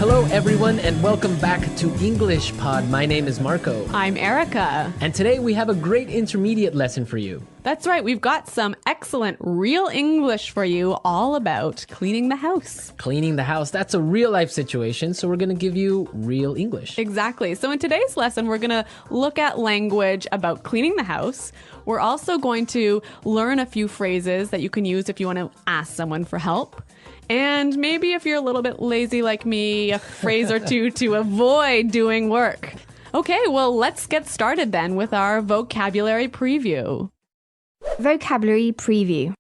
Hello, everyone, and welcome back to English Pod. My name is Marco. I'm Erica. And today we have a great intermediate lesson for you. That's right. We've got some excellent real English for you all about cleaning the house. Cleaning the house, that's a real life situation, so we're going to give you real English. Exactly. So in today's lesson, we're going to look at language about cleaning the house. We're also going to learn a few phrases that you can use if you want to ask someone for help. And maybe if you're a little bit lazy like me, a phrase or two to avoid doing work. Okay, well, let's get started then with our vocabulary preview. Vocabulary preview.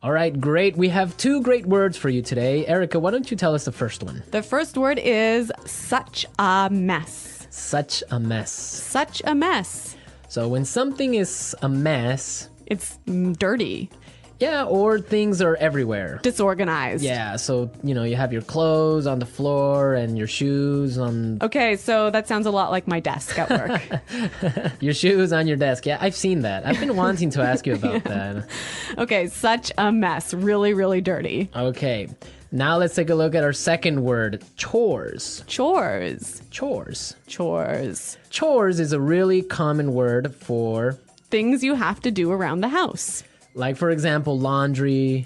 All right, great. We have two great words for you today. Erica, why don't you tell us the first one? The first word is such a mess. Such a mess. Such a mess. So when something is a mess... It's dirty. Yeah, or things are everywhere. Disorganized. Yeah, so, you have your clothes on the floor and your shoes on... Okay, so that sounds a lot like my desk at work. Your shoes on your desk. Yeah, I've seen that. I've been wanting to ask you about that. Okay, such a mess. Really, really dirty. Okay, now let's take a look at our second word, chores. Chores. Chores. Chores. Chores is a really common word for... Things you have to do around the house. Like, for example, laundry.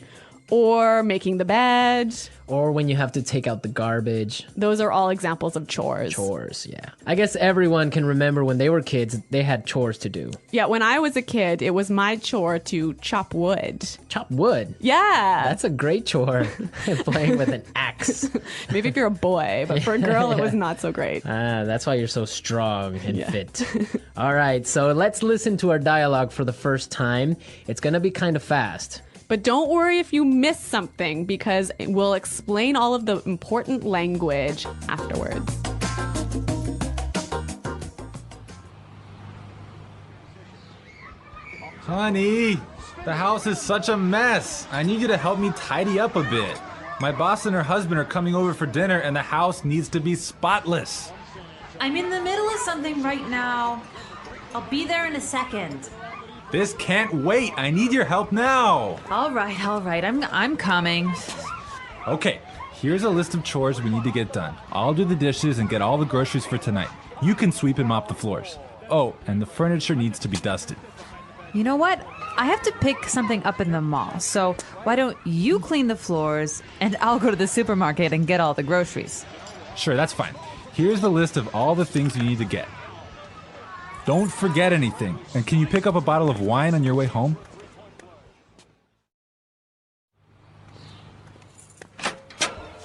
Or making the bed. Or when you have to take out the garbage. Those are all examples of chores. Chores, yeah. I guess everyone can remember when they were kids, they had chores to do. Yeah, when I was a kid, it was my chore to chop wood. Chop wood? Yeah. That's a great chore. Playing with an axe. Maybe if you're a boy, but for a girl, it was not so great. That's why you're so strong and fit. All right, so let's listen to our dialogue for the first time. It's going to be kind of fast. But don't worry if you miss something, because we'll explain all of the important language afterwards. Honey, the house is such a mess. I need you to help me tidy up a bit. My boss and her husband are coming over for dinner and the house needs to be spotless. I'm in the middle of something right now. I'll be there in a second. This can't wait. I need your help now. All right. I'm coming. Okay, here's a list of chores we need to get done. I'll do the dishes and get all the groceries for tonight. You can sweep and mop the floors. Oh, and the furniture needs to be dusted. You know what? I have to pick something up in the mall. So why don't you clean the floors and I'll go to the supermarket and get all the groceries. Sure, that's fine. Here's the list of all the things you need to get. Don't forget anything. And can you pick up a bottle of wine on your way home?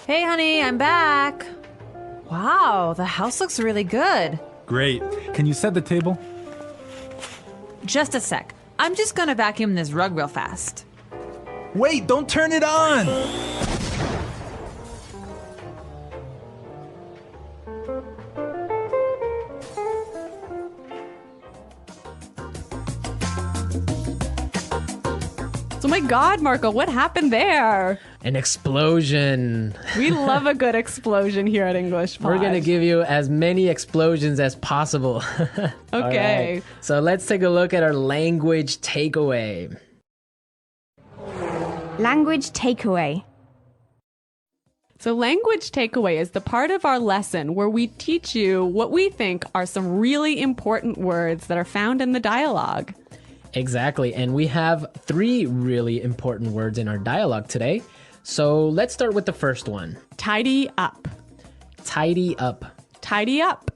Hey, honey, I'm back. Wow, the house looks really good. Great. Can you set the table? Just a sec. I'm just gonna vacuum this rug real fast. Wait, don't turn it on! Oh my God, Marco, what happened there? An explosion. We love a good explosion here at English Pod. We're going to give you as many explosions as possible. Okay. Right. So let's take a look at our language takeaway. Language takeaway. So language takeaway is the part of our lesson where we teach you what we think are some really important words that are found in the dialogue. Exactly, and we have 3 really important words in our dialogue today. So let's start with the first one. Tidy up. Tidy up. Tidy up.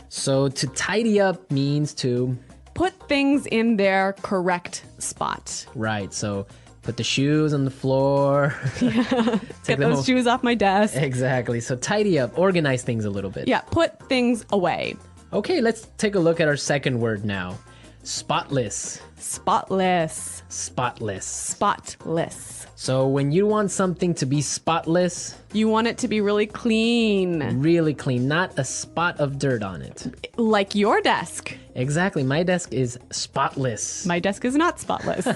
So to tidy up means to... Put things in their correct spot. Right, so put the shoes on the floor. Get those shoes off my desk. Exactly, so tidy up, organize things a little bit. Yeah, put things away. Okay, let's take a look at our second word now. Spotless. Spotless. Spotless. Spotless. So when you want something to be spotless... You want it to be really clean. Really clean, not a spot of dirt on it. Like your desk. Exactly, my desk is spotless. My desk is not spotless.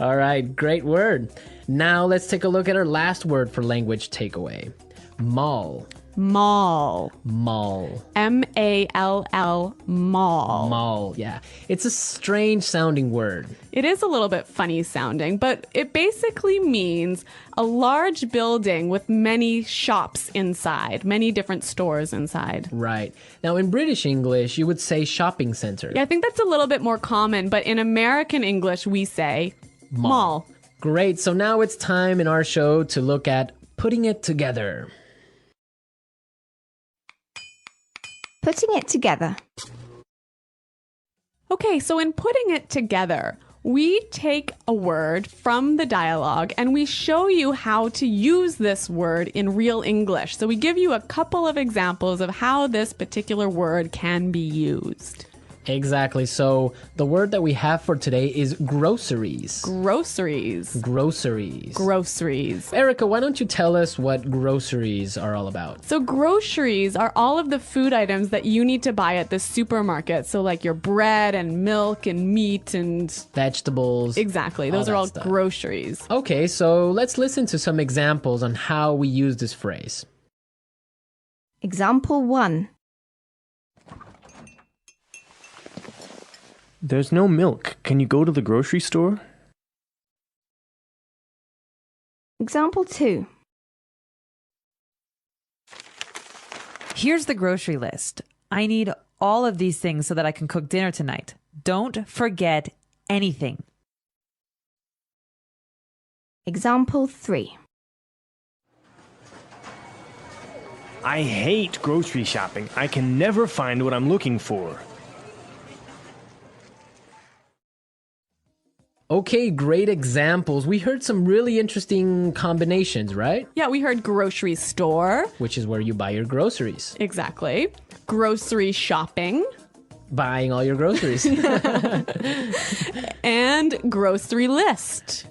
All right, great word. Now let's take a look at our last word for language takeaway. Mall. Mall. Mall. M-A-L-L, mall. Mall, yeah. It's a strange sounding word. It is a little bit funny sounding, but it basically means a large building with many shops inside, many different stores inside. Right. Now, in British English, you would say shopping center. Yeah, I think that's a little bit more common, but in American English, we say mall. Great. So now it's time in our show to look at putting it together. Putting it together. Okay, so in putting it together, we take a word from the dialogue and we show you how to use this word in real English. So we give you a couple of examples of how this particular word can be used. Exactly. So the word that we have for today is groceries. Groceries. Groceries. Groceries. Erica, why don't you tell us what groceries are all about? So groceries are all of the food items that you need to buy at the supermarket. So like your bread and milk and meat and... Vegetables. Exactly. Those are all stuff. groceries. Okay, so let's listen to some examples on how we use this phrase. Example 1. There's no milk. Can you go to the grocery store? Example 2. Here's the grocery list. I need all of these things so that I can cook dinner tonight. Don't forget anything. Example 3. I hate grocery shopping. I can never find what I'm looking for. Okay, great examples. We heard some really interesting combinations, right? Yeah, we heard grocery store. Which is where you buy your groceries. Exactly. Grocery shopping. Buying all your groceries. And grocery list.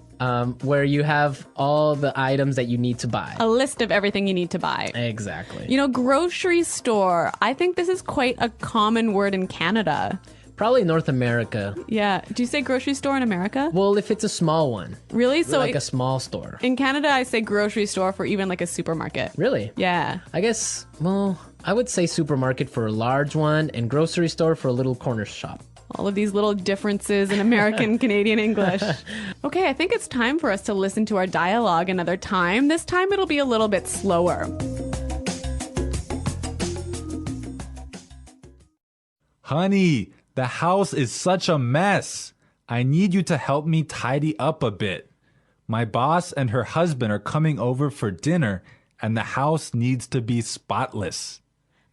Where you have all the items that you need to buy. A list of everything you need to buy. Exactly. You know, grocery store. I think this is quite a common word in Canada. Probably North America. Yeah. Do you say grocery store in America? Well, if it's a small one. Really? So Like a small store. in Canada, I say grocery store for even like a supermarket. Really? Yeah. I guess, well, I would say supermarket for a large one and grocery store for a little corner shop. All of these little differences in American Canadian English. Okay, I think it's time for us to listen to our dialogue another time. This time it'll be a little bit slower. Honey, the house is such a mess. I need you to help me tidy up a bit. My boss and her husband are coming over for dinner, and the house needs to be spotless.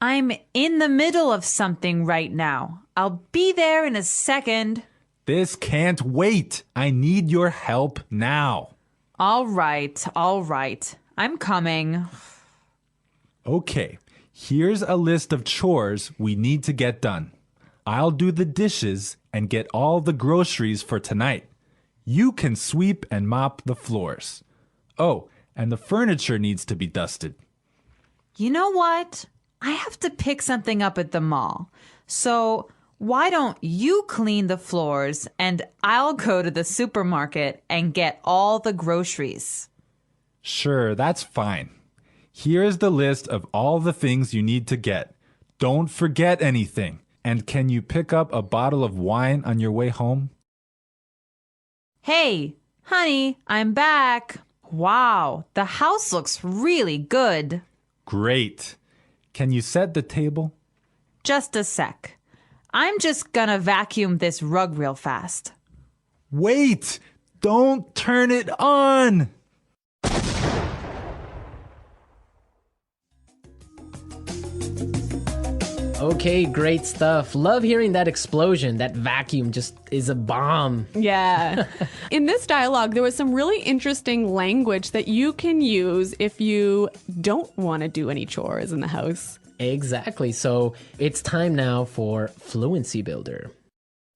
I'm in the middle of something right now. I'll be there in a second. This can't wait. I need your help now. All right. I'm coming. Okay, here's a list of chores we need to get done. I'll do the dishes and get all the groceries for tonight. You can sweep and mop the floors. Oh, and the furniture needs to be dusted. You know what? I have to pick something up at the mall. So why don't you clean the floors and I'll go to the supermarket and get all the groceries? Sure, that's fine. Here's the list of all the things you need to get. Don't forget anything. And can you pick up a bottle of wine on your way home? Hey, honey, I'm back. Wow, the house looks really good. Great. Can you set the table? Just a sec. I'm just gonna vacuum this rug real fast. Wait! Don't turn it on! Okay, great stuff. Love hearing that explosion. That vacuum just is a bomb. Yeah. In this dialogue, there was some really interesting language that you can use if you don't want to do any chores in the house. Exactly. So it's time now for Fluency Builder.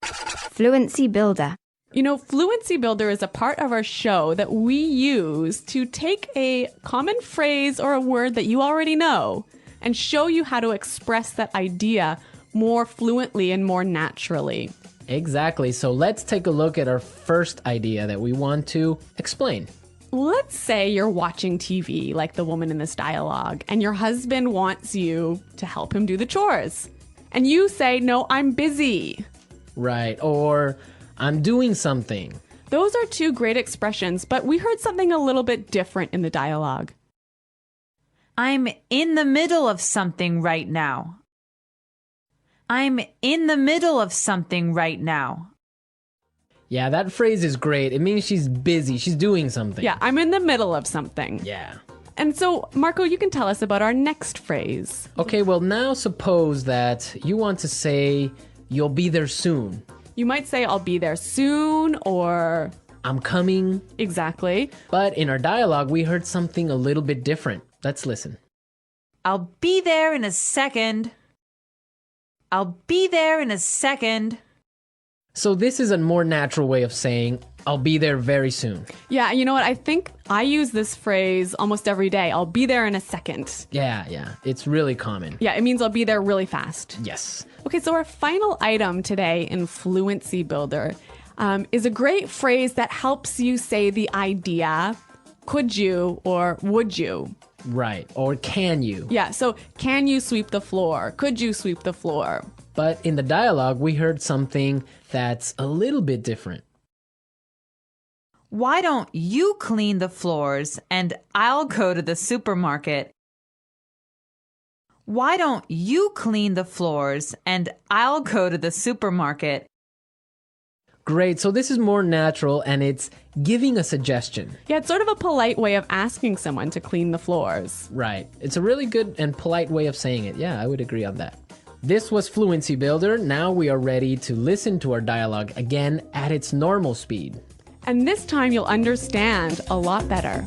Fluency Builder. You know, Fluency Builder is a part of our show that we use to take a common phrase or a word that you already know and show you how to express that idea more fluently and more naturally. Exactly. So let's take a look at our first idea that we want to explain. let's say you're watching TV like the woman in this dialogue, and your husband wants you to help him do the chores. And you say, no, I'm busy. Right. Or I'm doing something. Those are two great expressions, but we heard something a little bit different in the dialogue. I'm in the middle of something right now. I'm in the middle of something right now. Yeah, that phrase is great. It means she's busy. She's doing something. Yeah, I'm in the middle of something. Yeah. And so, Marco, you can tell us about our next phrase. Okay, well, now suppose that you want to say, you'll be there soon. You might say, I'll be there soon, or I'm coming. exactly. But in our dialogue, we heard something a little bit different. Let's listen. I'll be there in a second. I'll be there in a second. So this is a more natural way of saying, I'll be there very soon. Yeah, you know what? I think I use this phrase almost every day. I'll be there in a second. Yeah. It's really common. Yeah, it means I'll be there really fast. Yes. Okay, so our final item today in Fluency Builder is a great phrase that helps you say the idea, could you or would you? Right. Or can you? Yeah, so can you sweep the floor? Could you sweep the floor? But in the dialogue, we heard something that's a little bit different. Why don't you clean the floors and I'll go to the supermarket? Why don't you clean the floors and I'll go to the supermarket? Great. So this is more natural and it's giving a suggestion. Yeah, it's sort of a polite way of asking someone to clean the floors. Right. It's a really good and polite way of saying it. Yeah, I would agree on that. This was Fluency Builder. Now we are ready to listen to our dialogue again at its normal speed. And this time you'll understand a lot better.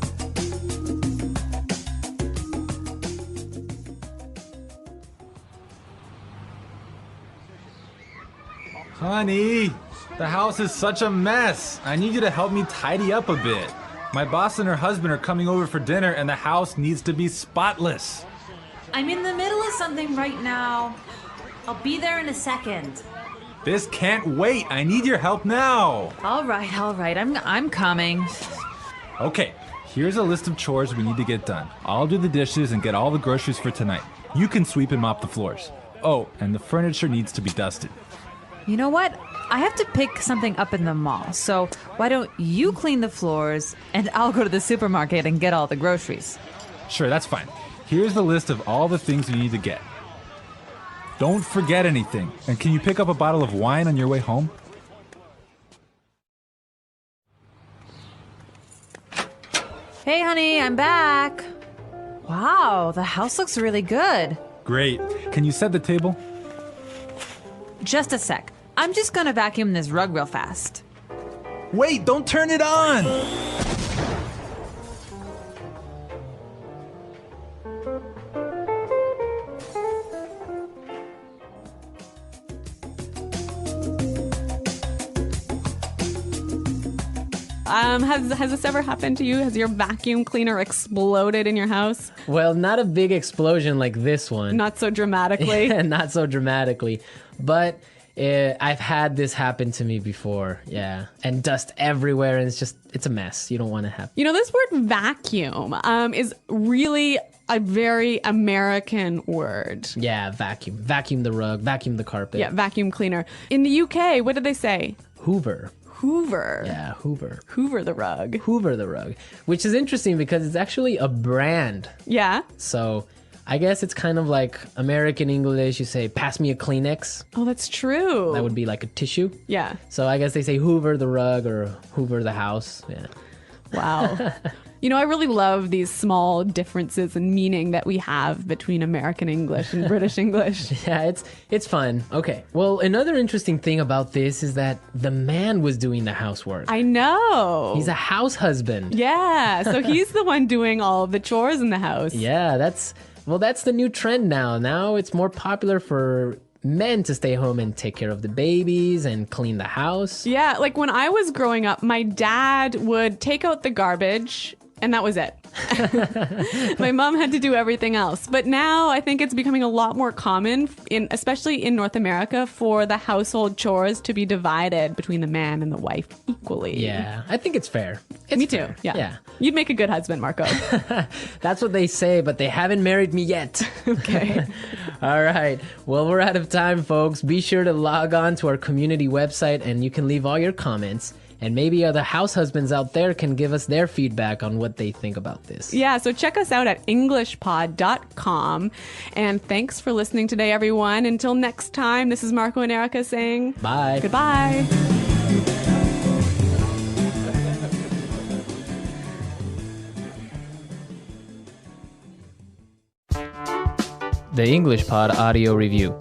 Honey, the house is such a mess. I need you to help me tidy up a bit. My boss and her husband are coming over for dinner and the house needs to be spotless. I'm in the middle of something right now. I'll be there in a second. This can't wait. I need your help now. All right. I'm coming. Okay, here's a list of chores we need to get done. I'll do the dishes and get all the groceries for tonight. You can sweep and mop the floors. Oh, and the furniture needs to be dusted. You know what? I have to pick something up in the mall. So why don't you clean the floors and I'll go to the supermarket and get all the groceries. Sure, that's fine. Here's the list of all the things you need to get. Don't forget anything. And can you pick up a bottle of wine on your way home? Hey, honey, I'm back. Wow, the house looks really good. Great. Can you set the table? Just a sec. I'm just gonna vacuum this rug real fast. Wait, don't turn it on! Has this ever happened to you? Has your vacuum cleaner exploded in your house? Well, not a big explosion like this one. Not so dramatically. Not so dramatically. But I've had this happen to me before. Yeah. And dust everywhere. And it's a mess. You don't want to have. You know, this word vacuum is really a very American word. Yeah, vacuum. Vacuum the rug, vacuum the carpet. Yeah, vacuum cleaner. In the UK, what did they say? Hoover. Hoover. Yeah, Hoover. Hoover the rug. Hoover the rug. Which is interesting because it's actually a brand. Yeah. So I guess it's kind of like American English. You say, pass me a Kleenex. Oh, that's true. That would be like a tissue. Yeah. So I guess they say Hoover the rug or Hoover the house. Yeah. Wow. You know, I really love these small differences in meaning that we have between American English and British English. Yeah, it's fun. Okay. Well, another interesting thing about this is that the man was doing the housework. I know. He's a house husband. Yeah. So he's the one doing all of the chores in the house. Yeah, that's the new trend now. Now it's more popular for men to stay home and take care of the babies and clean the house. Yeah, like when I was growing up, my dad would take out the garbage and that was it. My mom had to do everything else. But now I think it's becoming a lot more common, especially in North America, for the household chores to be divided between the man and the wife equally. Yeah, I think it's fair. Me too. fair. Yeah. Yeah. You'd make a good husband, Marco. That's what they say, but they haven't married me yet. Okay. All right. Well, we're out of time, folks. Be sure to log on to our community website and you can leave all your comments. And maybe other house husbands out there can give us their feedback on what they think about this. Yeah, so check us out at englishpod.com. And thanks for listening today, everyone. Until next time, this is Marco and Erica saying Bye. goodbye. The English Pod Audio Review.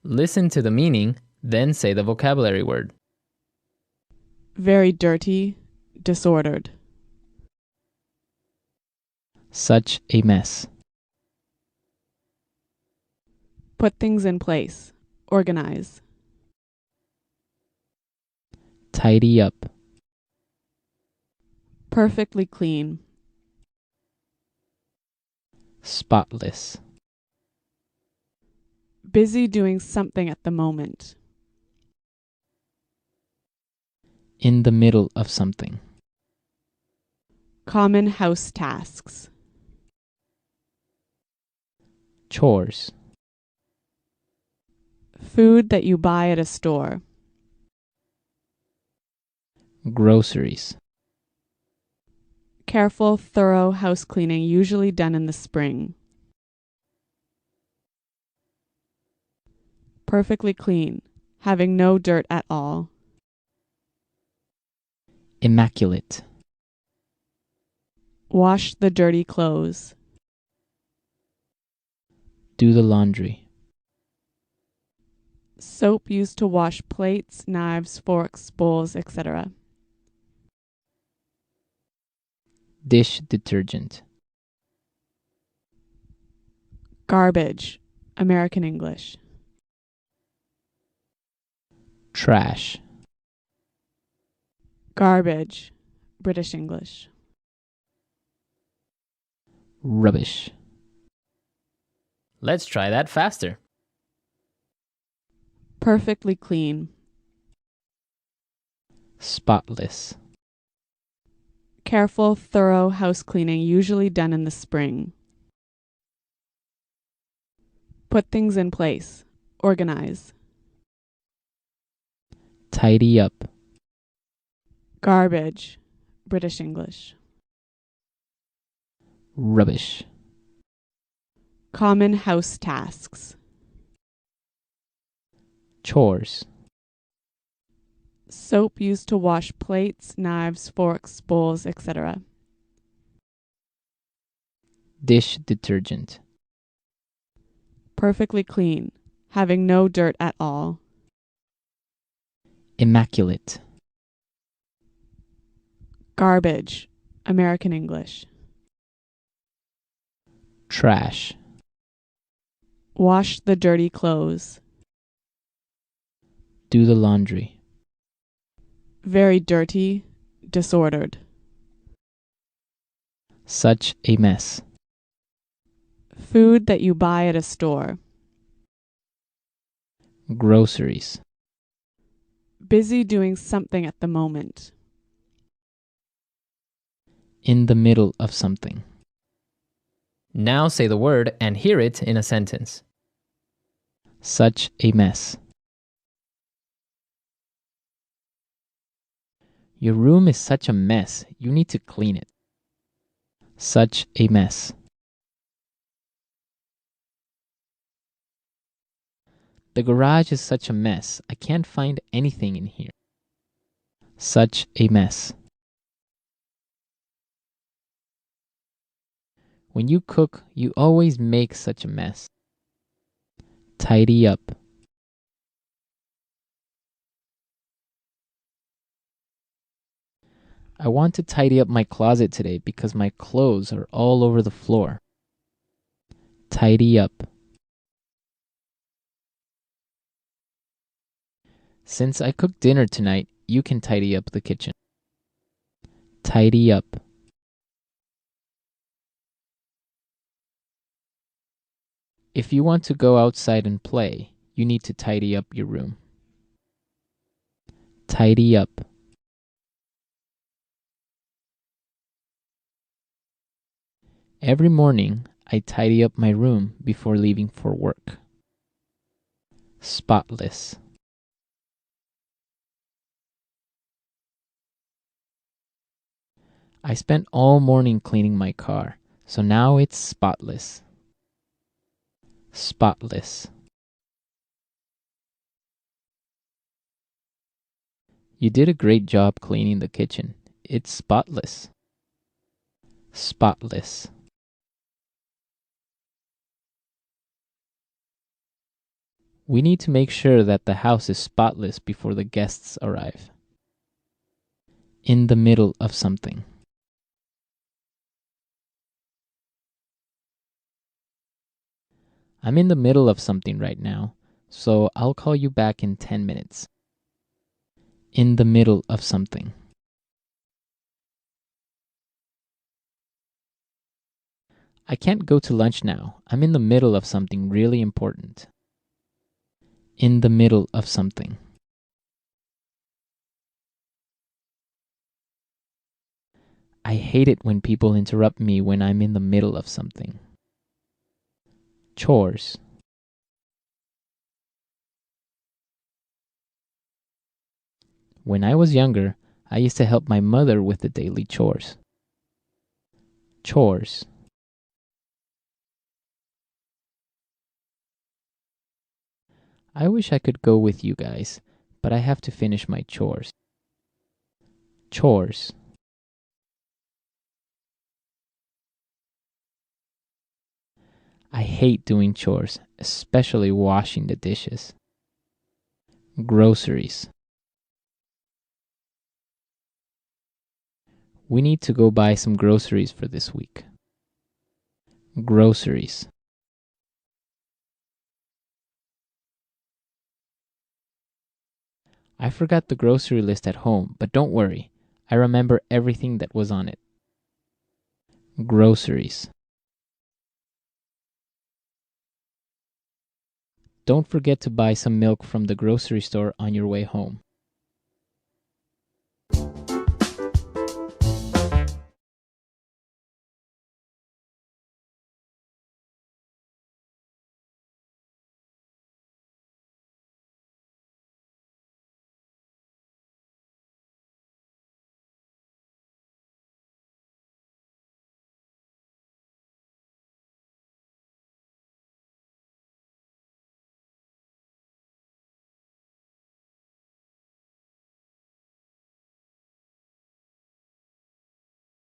Listen to the meaning, then say the vocabulary word. Very dirty, disordered. Such a mess. Put things in place. Organize. Tidy up. Perfectly clean. Spotless. Busy doing something at the moment. In the middle of something. Common house tasks. Chores. Food that you buy at a store. Groceries. Careful, thorough house cleaning usually done in the spring. Perfectly clean, having no dirt at all. Immaculate. Wash the dirty clothes. Do the laundry. Soap used to wash plates, knives, forks, bowls, etc. Dish detergent. Garbage, American English. Trash. Garbage, British English. Rubbish. Let's try that faster. Perfectly clean. Spotless. Careful, thorough house cleaning usually done in the spring. Put things in place. Organize. Tidy up. Garbage, British English. Rubbish. Common house tasks. Chores. Soap used to wash plates, knives, forks, bowls, etc. Dish detergent. Perfectly clean, having no dirt at all. Immaculate. Garbage, American English. Trash. Wash the dirty clothes. Do the laundry. Very dirty, disordered. Such a mess. Food that you buy at a store. Groceries. Busy doing something at the moment. In the middle of something. Now say the word and hear it in a sentence. Such a mess. Your room is such a mess. You need to clean it. Such a mess. The garage is such a mess. I can't find anything in here. Such a mess. When you cook, you always make such a mess. Tidy up. I want to tidy up my closet today because my clothes are all over the floor. Tidy up. Since I cooked dinner tonight, you can tidy up the kitchen. Tidy up. If you want to go outside and play, you need to tidy up your room. Tidy up. Every morning, I tidy up my room before leaving for work. Spotless. I spent all morning cleaning my car, so now it's spotless. Spotless. You did a great job cleaning the kitchen. It's spotless. Spotless. We need to make sure that the house is spotless before the guests arrive. In the middle of something. I'm in the middle of something right now, so I'll call you back in 10 minutes. In the middle of something. I can't go to lunch now. I'm in the middle of something really important. In the middle of something. I hate it when people interrupt me when I'm in the middle of something. Chores. When I was younger, I used to help my mother with the daily chores. Chores. I wish I could go with you guys, but I have to finish my chores. Chores. I hate doing chores, especially washing the dishes. Groceries. We need to go buy some groceries for this week. Groceries. I forgot the grocery list at home, but don't worry. I remember everything that was on it. Groceries. Don't forget to buy some milk from the grocery store on your way home.